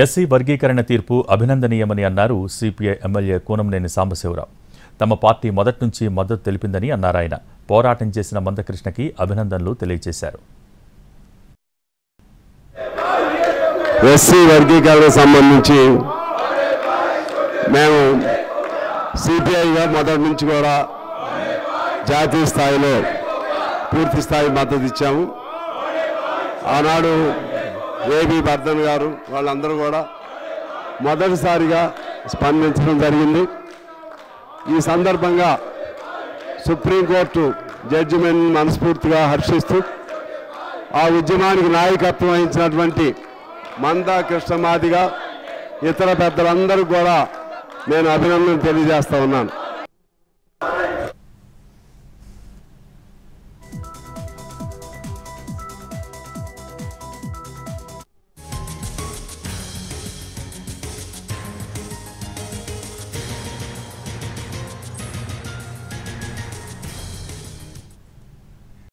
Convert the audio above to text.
SC వర్గీకరణ తీర్పు అభినందనీయమని అన్నారు సిపిఐ ఎమ్మెల్యే కూనంనేని సాంబశివరావు. తమ పార్టీ మొదటి నుంచి మద్దతు తెలిపిందని అన్నారు ఆయన. పోరాటం చేసిన మందకృష్ణకి అభినందనలు తెలియజేశారు. ఎస్సీ వర్గీకరణ సంబంధించి మేము సిపిఐగా మొదటి నుంచి కూడా జాతీయ స్థాయిలో పూర్తి స్థాయి మద్దతు ఇచ్చాము. ఆనాడు ఏబీ బర్ధన్ గారు వాళ్ళందరూ కూడా మొదటిసారిగా స్పందించడం జరిగింది. ఈ సందర్భంగా సుప్రీంకోర్టు జడ్జిమెంట్ మనస్ఫూర్తిగా హర్షిస్తూ ఆ ఉద్యమానికి నాయకత్వం వహించినటువంటి మందా కృష్ణమాదిగా ఇతర పెద్దలందరూ కూడా నేను అభినందన తెలియజేస్తా ఉన్నాను.